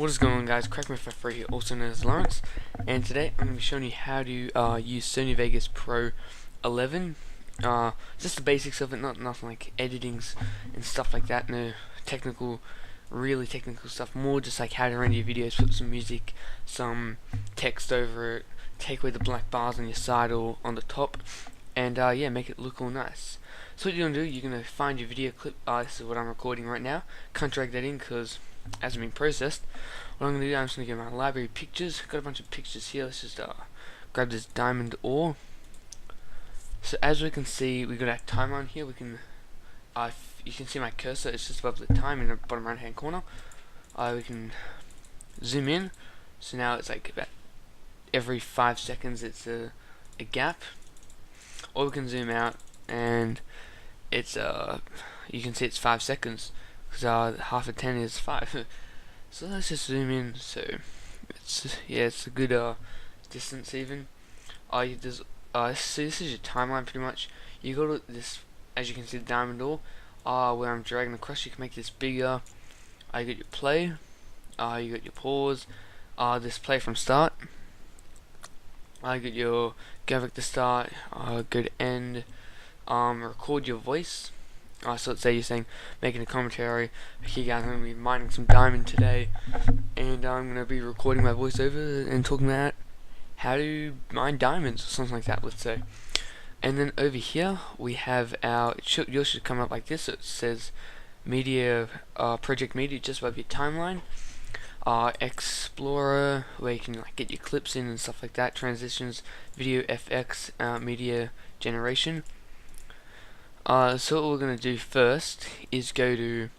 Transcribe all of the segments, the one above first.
What is going on, guys? Crack me for free, also known as Lawrence, and today I'm going to be showing you how to use Sony Vegas Pro 11. Just the basics of it, nothing like editings and stuff like that. No really technical stuff. More just like how to render your videos, put some music, some text over it, take away the black bars on your side or on the top, and yeah, make it look all nice. So what you're going to do, you're going to find your video clip. This is what I'm recording right now. Can't drag that in because it hasn't been processed. What I'm going to do, I'm just going to get my library pictures. Got a bunch of pictures here. Let's just grab this diamond ore. So as we can see, we got our timeline here. We can, you can see my cursor. It's just above the time in the bottom right hand corner. We can zoom in. So now it's like about every 5 seconds. It's a gap. Or we can zoom out and it's you can see it's 5 seconds because half of 10 is 5. So let's just zoom in. So it's a good distance even. So this is your timeline pretty much. You go to this, as you can see, the diamond ore. Where I'm dragging across, you can make this bigger. You got your play. You got your pause. This play from start. You got your go back to start. Go to end. Record your voice. So let's say you're saying, making a commentary, okay guys, I'm going to be mining some diamond today, and I'm going to be recording my voiceover and talking about how to mine diamonds, or something like that, let's say. And then over here, we have our, yours should come up like this. So it says media, project media, just above your timeline. Explorer, where you can like get your clips in and stuff like that. Transitions, video, FX, media generation. So what we're going to do first is go to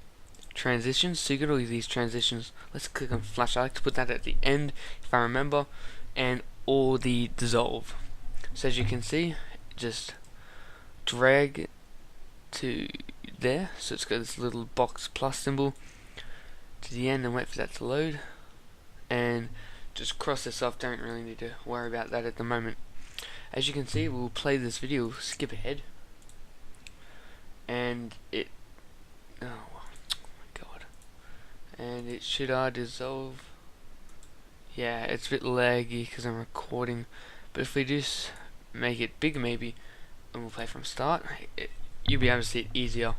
transitions. So you got all these transitions. Let's click on flash. I like to put that at the end if I remember, and all the dissolve. So as you can see, just drag to there. So it's got this little box plus symbol to the end and wait for that to load, and just cross this off. Don't really need to worry about that at the moment. As you can see, we'll play this video, skip ahead, and it, oh my god, and it should dissolve. Yeah, it's a bit laggy because I'm recording, but if we just make it bigger maybe, and we'll play from start, you'll be able to see it easier.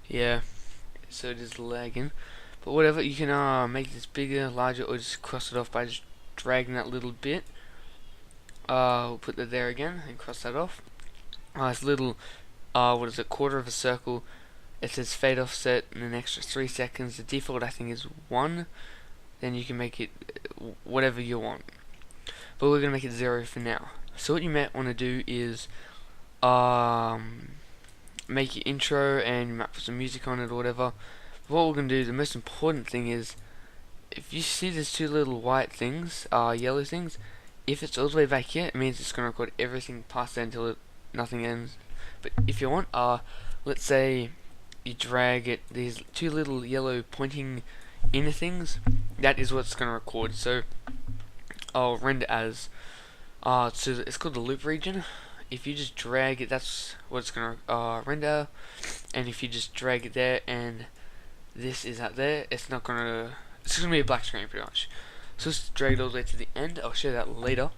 Yeah, so it is lagging, but whatever, you can make this bigger, larger, or just cross it off by just dragging that little bit. We'll put that there again and cross that off. This little, what is it, quarter of a circle, it says fade offset and an extra 3 seconds. The default I think is 1. Then you can make it whatever you want, but we're gonna make it 0 for now. So what you might want to do is make your intro, and you might put some music on it or whatever. But what we're gonna do, the most important thing is, if you see these two little white things, yellow things, if it's all the way back here, it means it's gonna record everything past that until nothing ends. But if you want, let's say you drag it, these two little yellow pointing inner things, that is what's going to record. So I'll render as so it's called the loop region. If you just drag it, that's what it's going to render. And if you just drag it there and this is out there, it's not going to, it's going to be a black screen pretty much. So let's drag it all the way to the end. I'll show that later.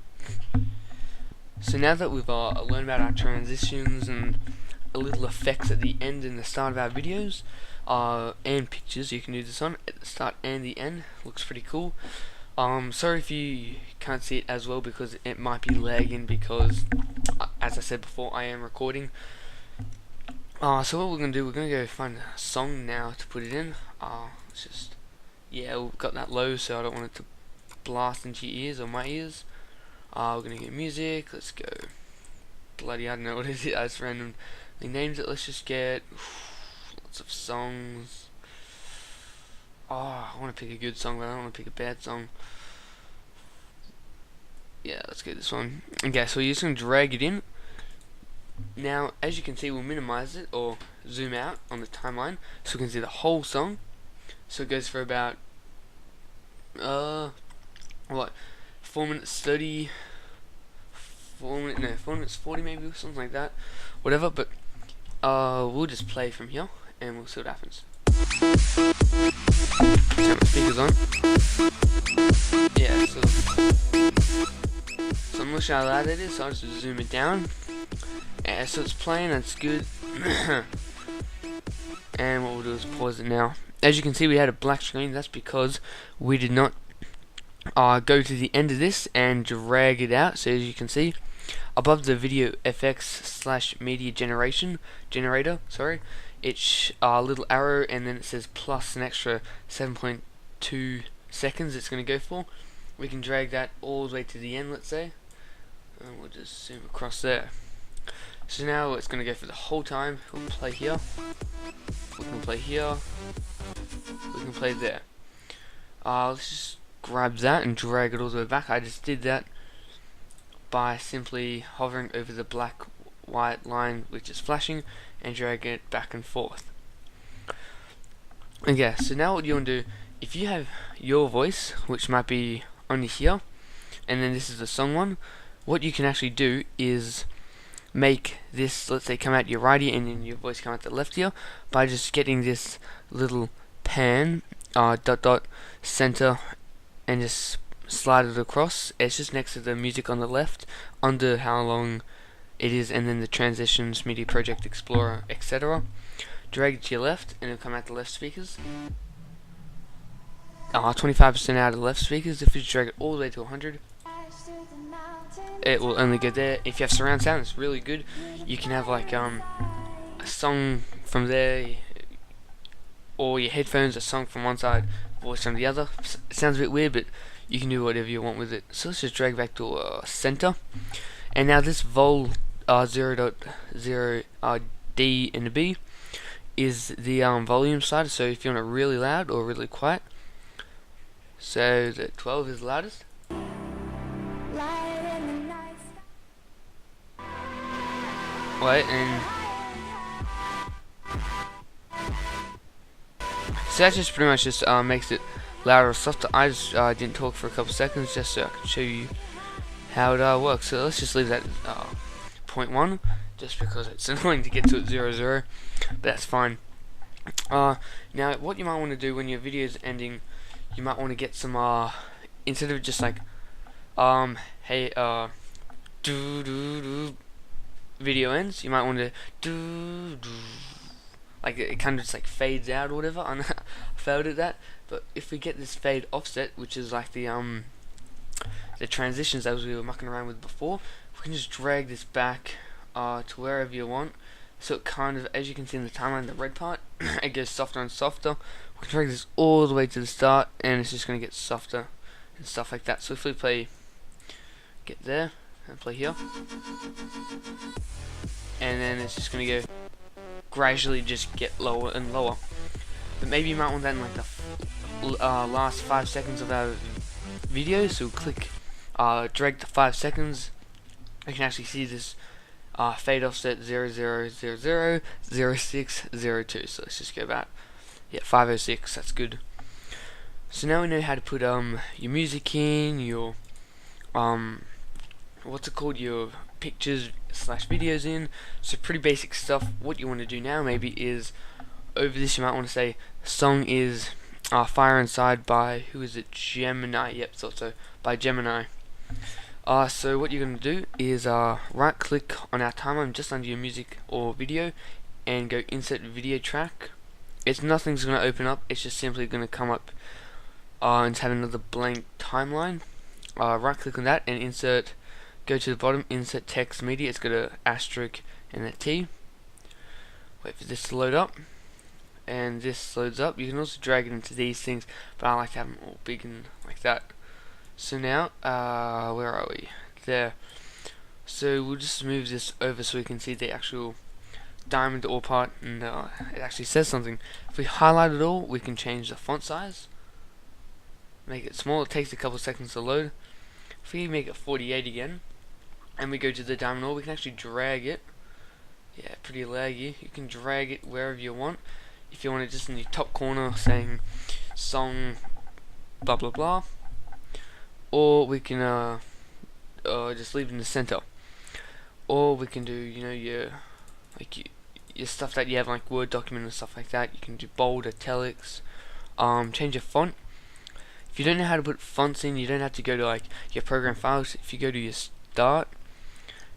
So now that we've learned about our transitions and a little effects at the end and the start of our videos, and pictures, you can do this on at the start and the end. Looks pretty cool. Sorry if you can't see it as well because it might be lagging because, as I said before, I am recording. So what we're gonna do, we're gonna go find a song now to put it in. It's just, yeah, we've got that low, so I don't want it to blast into your ears or my ears. We're gonna get music. Let's go. Bloody, I don't know what it is. I just randomly named it. Let's just get lots of songs. I want to pick a good song, but I don't want to pick a bad song. Yeah, let's get this one. Okay, so you're just going to drag it in. Now, as you can see, we'll minimize it or zoom out on the timeline so we can see the whole song. So it goes for about, 4 minutes 30, 4 minutes 40 maybe, or something like that. Whatever, but we'll just play from here and we'll see what happens. Turn show how loud it is, so I'll just zoom it down. And so it's playing, that's good. And what we'll do is pause it now. As you can see, we had a black screen. That's because we did not go to the end of this and drag it out. So as you can see, above the video FX/media generator, sorry, it's a little arrow, and then it says plus an extra 7.2 seconds it's going to go for. We can drag that all the way to the end, let's say, and we'll just zoom across there. So now it's going to go for the whole time. We'll play here, we can play here, we can play there. Let's just grab that and drag it all the way back. I just did that by simply hovering over the black white line which is flashing and dragging it back and forth. Okay, so now what you want to do, if you have your voice, which might be only here, and then this is the song one, what you can actually do is make this, let's say, come out your right ear and then your voice come out the left ear by just getting this little pan dot center and just slide it across. It's just next to the music on the left, under how long it is, and then the transitions, media project explorer, etc. Drag it to your left and it'll come out the left speakers. 25% out of the left speakers. If you drag it all the way to 100, it will only go there. If you have surround sound, it's really good. You can have like a song from there, or your headphones, a song from one side, voice from the other. It sounds a bit weird, but you can do whatever you want with it. So let's just drag back to center. And now this vol 0.0 D and B is the volume slider. So if you want it really loud or really quiet, so the 12 is loudest. Wait, and so that just pretty much just makes it louder or softer. I just didn't talk for a couple seconds just so I could show you how it works. So let's just leave that 0.1 just because it's annoying to get to it 0.0, but that's fine. Now what you might want to do when your video is ending, you might want to get some instead of just like hey do do do video ends, you might want to do like it kind of just like fades out or whatever. I failed at that, but if we get this fade offset, which is like the transitions as we were mucking around with before, we can just drag this back to wherever you want. So it kind of, as you can see in the timeline, the red part, it goes softer and softer. We can drag this all the way to the start, and it's just going to get softer and stuff like that. So if we play, get there, and play here, and then it's just going to go gradually just get lower and lower. But maybe you might want that in like the last 5 seconds of our video. So click drag to 5 seconds. You can actually see this fade offset 0000 0602. So let's just go back. Yeah, 506. That's good. So now we know how to put your music in, your what's it called, your pictures slash videos in. So pretty basic stuff. What you want to do now maybe is over this you might want to say song is Fire Inside by, who is it, Gemini. Yep, thought so, by Gemini. So what you're going to do is right click on our timeline just under your music or video and go insert video track. Nothing's going to open up, it's just simply going to come up and have another blank timeline. Right click on that and insert, go to the bottom, insert text media. It's got a asterisk and a T. Wait for this to load up, and this loads up. You can also drag it into these things, but I like to have them all big and like that. So now where are we? There. So we'll just move this over so we can see the actual diamond ore part, and it actually says something. If we highlight it all, we can change the font size, make it small. It takes a couple seconds to load. If we make it 48 again, and we go to the diamond ore, we can actually drag it. Yeah, pretty laggy. You can drag it wherever you want. If you want it just in your top corner saying song blah blah blah, or we can just leave it in the center, or we can do, you know, your stuff that you have like Word document and stuff like that. You can do bold, italics, change your font. If you don't know how to put fonts in, you don't have to go to like your program files. If you go to your start,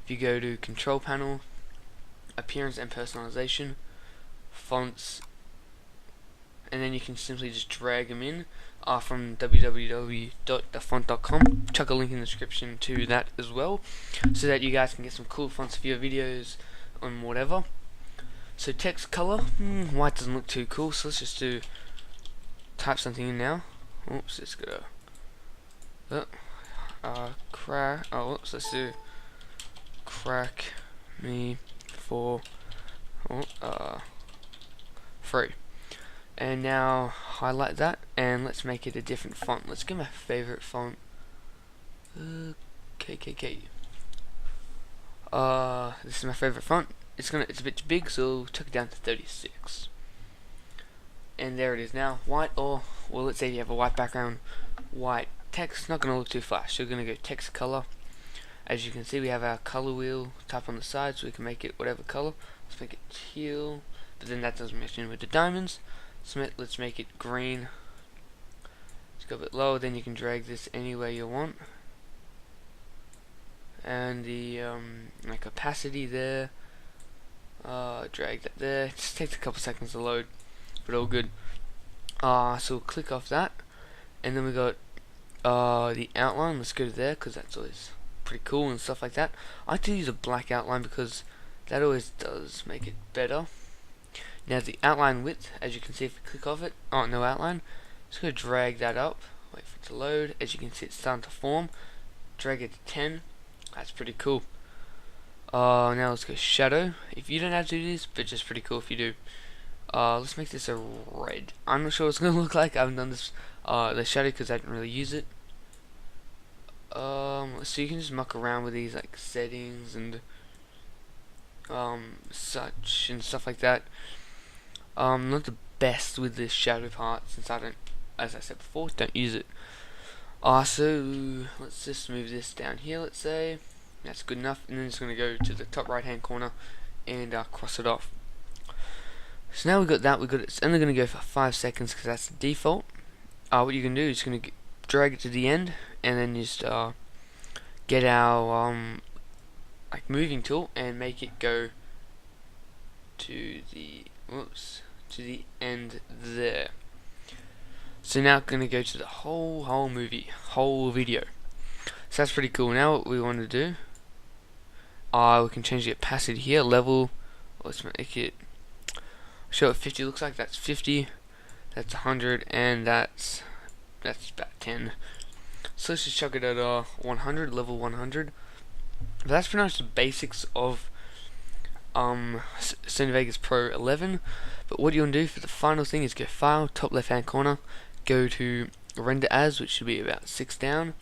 if you go to control panel, appearance and personalization, fonts, and then you can simply just drag them in from www.thefont.com. Chuck a link in the description to that as well, so that you guys can get some cool fonts for your videos on whatever. So text color, white doesn't look too cool, so let's just type something in now. Oops, it's gonna let's do crack me for free. And now highlight that, and let's make it a different font. Let's get my favorite font, KKK. This is my favorite font. It's a bit big, so chuck it down to 36. And there it is now. White, or well, let's say you have a white background, white text. Not gonna look too flash. So we're gonna go text color. As you can see, we have our color wheel type on the side, so we can make it whatever color. Let's make it teal, but then that doesn't match in with the diamonds. So let's make it green. Let's go a bit lower, then you can drag this anywhere you want. And the like opacity there, drag that there. It just takes a couple seconds to load, but all good. So we'll click off that, and then we got the outline. Let's go to there, because that's always pretty cool and stuff like that. I like to use a black outline because that always does make it better. Now the outline width, as you can see if you click off it, no outline, just going to drag that up, wait for it to load. As you can see, it's starting to form. Drag it to 10, that's pretty cool. Now let's go shadow. If you don't have to do this, but just pretty cool if you do. Let's make this a red. I'm not sure what it's going to look like. I haven't done this the shadow because I didn't really use it. So you can just muck around with these like settings and such and stuff like that. Not the best with this shadow part, since I don't, as I said before, don't use it. So let's just move this down here, let's say. That's good enough, and then it's going to go to the top right hand corner and cross it off. So now we've got that, it's only going to go for 5 seconds because that's the default. What you can do is going to drag it to the end, and then just get our like moving tool and make it go to the end there. So now going to go to the whole video. So that's pretty cool. Now what we want to do, we can change the opacity here, level. Let's make it show what 50 looks like. That's 50. That's 100, and that's about 10. So let's just chuck it at 100, level 100. But that's pretty much the basics of Sony Vegas Pro 11. But what you want to do for the final thing is go File, top left hand corner, go to Render As, which should be about 6 down.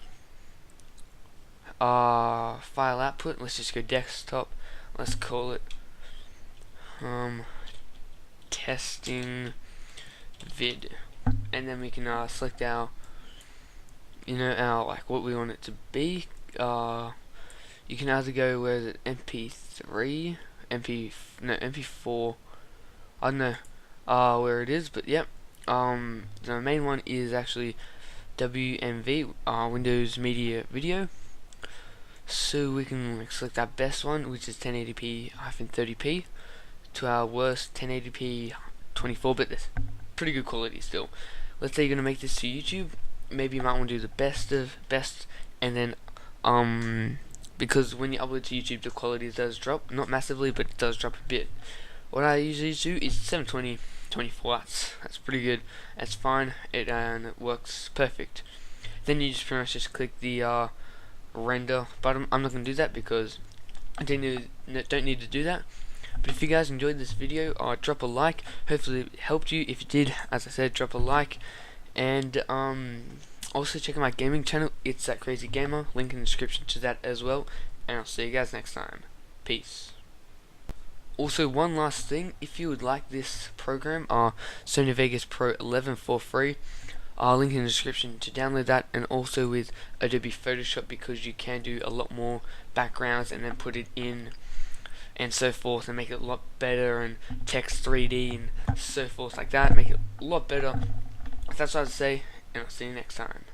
File output, let's just go desktop. Let's call it testing vid, and then we can select our like what we want it to be. You can either go where it MP3, MP4. I don't know where it is, but yep. The main one is actually WMV, Windows Media Video. So we can select our best one, which is 1080p-30p, to our worst 1080p 24-bit. That's pretty good quality still. Let's say you're gonna make this to YouTube. Maybe you might want to do the best of best, and then because when you upload to YouTube, the quality does drop, not massively, but it does drop a bit. What I usually do is 720 24. That's pretty good. That's fine. It works perfect. Then you just pretty much just click the render button. I'm not gonna do that because I don't need to do that. But if you guys enjoyed this video, drop a like. Hopefully it helped you. If you did, as I said, drop a like. And also check out my gaming channel. It's That Crazy Gamer. Link in the description to that as well. And I'll see you guys next time. Peace. Also, one last thing, if you would like this program, Sony Vegas Pro 11 for free, link in the description to download that, and also with Adobe Photoshop, because you can do a lot more backgrounds and then put it in and so forth, and make it a lot better, and text 3D and so forth like that, make it a lot better. That's what I'd say, and I'll see you next time.